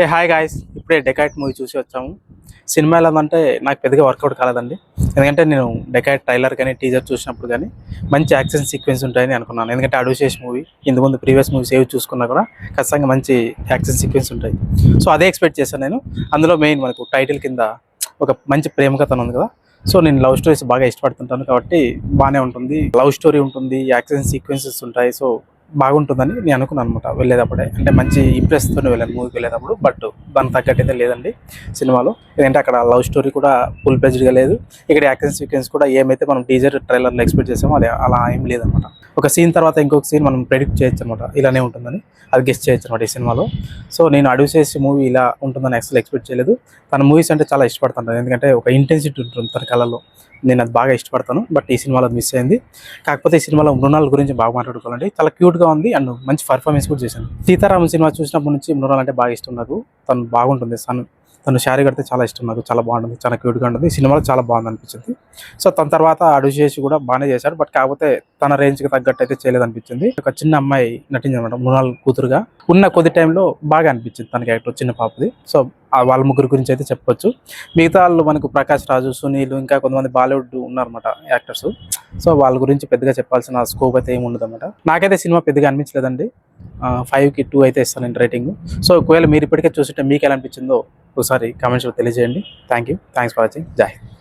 ఏ hi guys, ఇప్పుడే dacoit movie చూసి వచ్చాము. సినిమా ఎలా ఉందంటే నాకు పెద్దగా వర్కౌట్ కాలేదండి. ఎందుకంటే నేను డెకాయిట్ ట్రైలర్ కానీ టీజర్ చూసినప్పుడు కానీ మంచి యాక్షన్ సీక్వెన్స్ ఉంటాయని అనుకున్నాను. ఎందుకంటే అడుశేష్ మూవీ ఇంతకుముందు ప్రీవియస్ మూవీస్ ఏవి చూసుకున్నా కూడా ఖచ్చితంగా మంచి యాక్షన్ సీక్వెన్స్ ఉంటాయి. సో అదే ఎక్స్పెక్ట్ చేశాను నేను. అందులో మెయిన్ మనకు టైటిల్ కింద ఒక మంచి ప్రేమ కథ ఉంది కదా. సో నేను లవ్ స్టోరీస్ బాగా ఇష్టపడుతుంటాను కాబట్టి బాగానే ఉంటుంది. లవ్ స్టోరీ ఉంటుంది, యాక్షన్ సీక్వెన్సెస్ ఉంటాయి. సో బాగుంటుందని నేను అనుకున్నాను అనమాట వెళ్ళేటప్పుడే. అంటే మంచి ఇంప్రెస్తో వెళ్ళాను మూవీకి వెళ్ళేటప్పుడు. బట్ దానికి తగ్గట్టు అయితే లేదండి సినిమాలో. ఎందుకంటే అక్కడ లవ్ స్టోరీ కూడా ఫుల్ ప్లెజ్డ్గా లేదు. ఇక్కడ యాక్షన్ సీక్వెన్స్ కూడా ఏమైతే మనం టీజర్ ట్రైలర్లో ఎక్స్పెక్ట్ చేసామో అది అలా ఏం లేదనమాట. ఒక సీన్ తర్వాత ఇంకొక సీన్ మనం ప్రెడిక్ట్ చేయొచ్చు అనమాట, ఇలానే ఉంటుందని. అది గెస్ట్ చేయొచ్చు అనమాట ఈ సినిమాలో. సో నేను అడుగుచేసి మూవీ ఇలా ఉంటుందని అసలు ఎక్స్పెక్ట్ చేయలేదు. తన మూవీస్ అంటే చాలా ఇష్టపడుతుంటాను, ఎందుకంటే ఒక ఇంటెన్సిటీ ఉంటుంది తన కళలో. నేను అది బాగా ఇష్టపడతాను. బట్ ఈ సినిమాలో మిస్ అయింది. కాకపోతే ఈ సినిమాలో మృణాల్ గురించి బాగా మాట్లాడుకోవాలండి. చాలా క్యూట్గా ఉంది అండ్ మంచి పర్ఫార్మెన్స్ కూడా చేశాను. సీతారామన్ సినిమా చూసినప్పటి నుంచి మృణాల్ అంటే బాగా ఇష్టం నాకు. తను బాగుంటుంది. తను శారీ కడితే చాలా ఇష్టం నాకు. చాలా బాగుంటుంది, చాలా క్యూట్గా ఉంటుంది. ఈ సినిమాలో చాలా బాగుంది అనిపించింది. సో తన తర్వాత అడుగుచేసి కూడా బాగానే చేశాడు. బట్ కాకపోతే తన రేంజ్కి తగ్గట్టు అయితే చేయలేదనిపించింది. ఒక చిన్న అమ్మాయి నటించింది అనమాట మృణాల్ కూతురుగా. ఉన్న కొద్ది టైంలో బాగా అనిపించింది తన క్యారెక్టర్, చిన్న పాపది. సో వాళ్ళ ముగ్గురు గురించి అయితే చెప్పొచ్చు. మిగతా వాళ్ళు మనకు ప్రకాష్ రాజు, సునీల్, ఇంకా కొంతమంది బాలీవుడ్ ఉన్నారన్నమాట యాక్టర్స్. సో వాళ్ళ గురించి పెద్దగా చెప్పాల్సిన స్కోప్ అయితే ఏమి ఉండదు అనమాట. నాకైతే సినిమా పెద్దగా అనిపించలేదండి. 5కి 2 అయితే ఇస్తాను నేను రేటింగ్. సో ఒకవేళ మీరు ఇప్పటికే చూస్తుంటే మీకు ఎలా అనిపించిందో ఒకసారి కామెంట్స్లో తెలియజేయండి. Thanks for watching. జై హింద్.